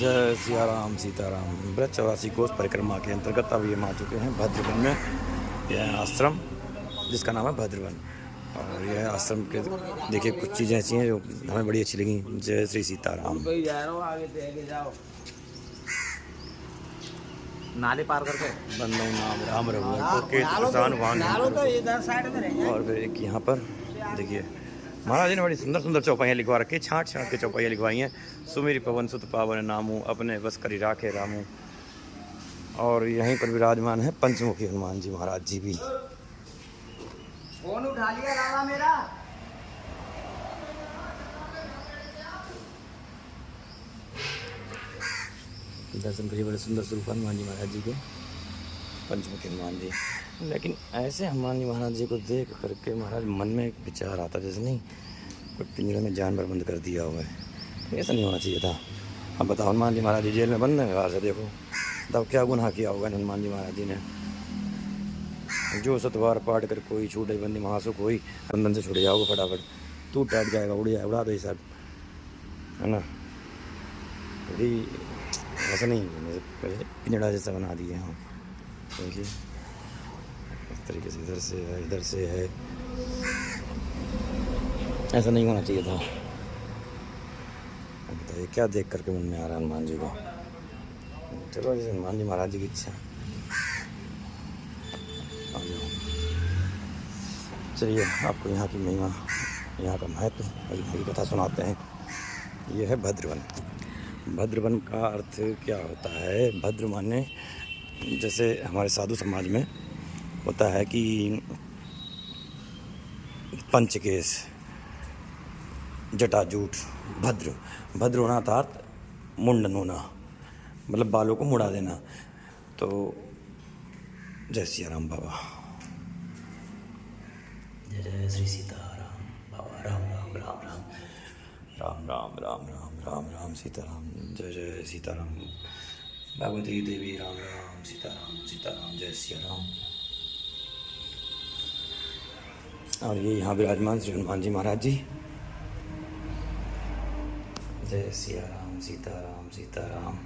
जय सिया राम सीताराम। ब्रज 84 कोस परिक्रमा के अंतर्गत अब ये हम आ चुके हैं भद्रवन में। यह आश्रम जिसका नाम है भद्रवन। और यह आश्रम के देखिए कुछ चीज़ें ऐसी हैं जो हमें बड़ी अच्छी लगी। जय श्री सीताराम। नाले पार करके बंदो नाम राम रघुवर के किसान और फिर एक यहाँ पर देखिए महाराज जी ने बड़ी सुंदर सुंदर चौपाइयाँ लिखवा रखी, छाँट छाँट के चौपाइयाँ लिखवाई हैं। सुमेरी पवन सुत पावन नामू अपने बस करी राखे रामू। और यहीं पर विराजमान है पंचमुखी हनुमान जी महाराज जी भी। फोन उठा लिया लाला मेरा। दर्शन करिए बड़े सुंदर स्वरूप हनुमान जी महाराज जी के, पंचमुखी हनुमान जी। लेकिन ऐसे हनुमान जी महाराज जी को देख करके महाराज मन में एक विचार आता जैसे नहीं कोई पिंजरे में जानवर बंद कर दिया हुआ है। ऐसा नहीं होना चाहिए था। अब बताओ हनुमान जी महाराज जी जेल में बंद है, बाहर से देखो तब क्या गुनाह किया होगा हनुमान जी महाराज जी ने। जो सतवार पाट कर कोई छूटे बंदी महासुख कोई बंधन से छुड़ जाओगे फटाफट, तू टैट जाएगा उड़ जाएगा उड़ा दो ये सब, है ना। अभी ऐसा नहीं पिंजड़ा जैसा बना दिए हम। देखिए इस तरीके से इधर से है। ऐसा नहीं होना चाहिए था। बताइए क्या देख करके मन में आ रहा है हनुमान जी को। चलो जैसे हनुमान जी महाराज जी की इच्छा। चलिए आपको यहाँ की महिमा, यहाँ का महत्व की कथा सुनाते हैं। ये है भद्रवन। भद्रवन का अर्थ क्या होता है? भद्र माने जैसे हमारे साधु समाज में होता है कि पंचकेश जटाजूट भद्र। भद्र होना अर्थात मुंडन होना, मतलब बालों को मुड़ा देना। तो जय सिया राम बाबा, जय जय श्री सीताराम बाबा। राम राम राम राम राम राम राम राम राम राम सीताराम। जय जय सीताराम भगवती देवी। राम राम सीताराम सीताराम जय सिया राम। और ये यहाँ विराजमान श्री हनुमान जी महाराज जी। जय सिया राम सीताराम सीताराम।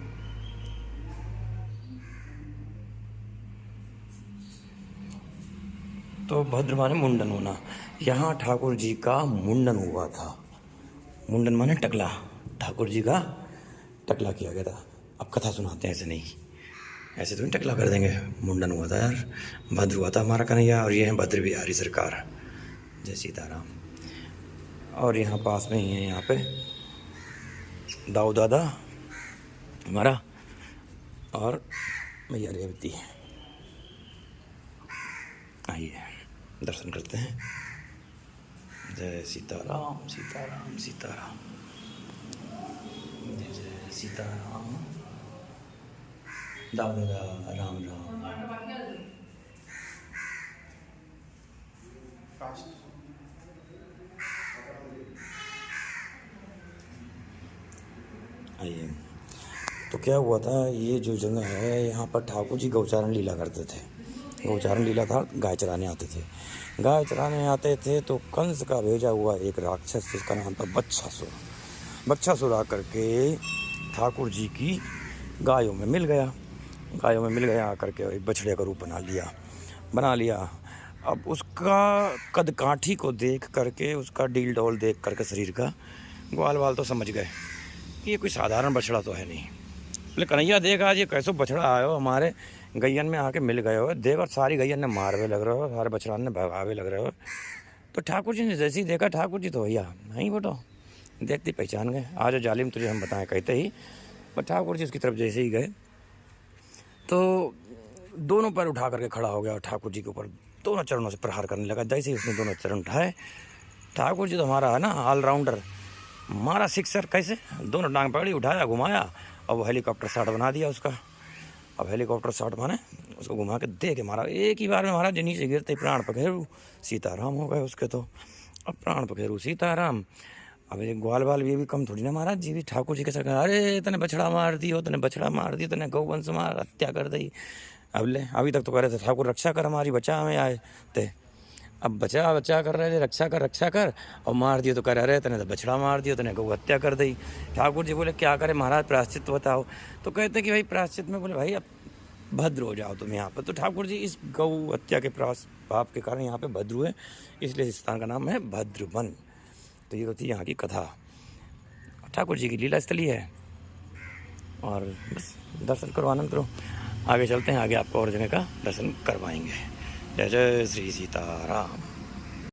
तो भद्र माने मुंडन होना। यहाँ ठाकुर जी का मुंडन हुआ था। मुंडन माने टकला, ठाकुर जी का टकला किया गया था। अब कथा सुनाते हैं, ऐसे नहीं, ऐसे तो नहीं टकला कर देंगे। मुंडन हुआ था यार, भद्र हुआ था हमारा कन्हैया। और ये है भद्र बिहारी सरकार। जय सीताराम। और यहाँ पास में ही है, यहाँ पे दाऊ दादा हमारा और मैया रेवती। आइए दर्शन करते हैं। जय सीताराम सीताराम सीताराम। जय जय सीताराम। दाऊ दादा राम राम। आइए। तो क्या हुआ था, ये जो जगह है यहाँ पर ठाकुर जी गौचारण लीला करते थे। गौचारण लीला था, गाय चराने आते थे। गाय चराने आते थे तो कंस का भेजा हुआ एक राक्षस जिसका नाम था बच्छासुर। बच्छासुर आकर के ठाकुर जी की गायों में मिल गया। गायों में मिल गया आकर के एक बछड़े का रूप बना लिया। अब उसका कद काठी को देख करके, उसका डील डोल देख करके शरीर का, ग्वाल वाल तो समझ गए कि ये कोई साधारण बछड़ा तो है नहीं। बोले कन्हैया देख आज ये कैसो बछड़ा आयो हमारे गैयन में आके मिल गए हो। देख और सारी गैयन ने मारवे लग रहे हो, सारे बछड़ा ने भगावे लग रहे हो। तो ठाकुर जी ने जैसे ही देखा, ठाकुर जी तो भैया नहीं बेटो, देखते पहचान गए। आज जालिम तुझे हम बताएं कहते ही, पर ठाकुर जी उसकी तरफ जैसे ही गए तो दोनों पैर उठा करके खड़ा हो गया और ठाकुर जी के ऊपर दोनों चरणों से प्रहार करने लगा। जैसे ही उसने दोनों चरण उठाए, ठाकुर जी तो हमारा है ना ऑलराउंडर, मारा सिक्सर। कैसे? दोनों टांग पकड़ी, उठाया, घुमाया और वो हेलीकॉप्टर शॉट बना दिया उसका। अब हेलीकॉप्टर शॉट माने उसको घुमा के दे के मारा। एक ही बार में महाराज नीचे गिरते प्राण पखेरू सीताराम हो गए उसके। तो अब प्राण पखेरू सीताराम। अब ये ग्वाल बाल भी कम थोड़ी ना महाराज जी भी ठाकुर जी के सरकार, अरे तने बछड़ा मार दी हो, तने बछड़ा मार दी, तने गौवंश मार हत्या कर दी। अब ले अभी तक तो कह रहे थे ठाकुर रक्षा कर हमारी, बचा हमें आए थे। अब बचा बचा कर रहे थे, रक्षा कर, और मार दियो तो कह रहे तने तो बछड़ा मार दियो, तने गौ हत्या कर दी। ठाकुर जी बोले क्या करे महाराज, प्रायश्चित बताओ। तो कहते कि भाई प्रायश्चित में, बोले भाई अब भद्र हो जाओ तुम यहाँ पर। तो ठाकुर जी इस गौ हत्या के पाप के कारण यहाँ पे भद्र हुए, इसलिए इस स्थान का नाम है भद्रवन। तो ये होती है यहाँ की कथा, ठाकुर जी की लीला स्थली है। और बस दर्शन करो, आनंद करो। आगे चलते हैं, आगे आपको और जगह का दर्शन करवाएंगे। जय जय श्री सीताराम।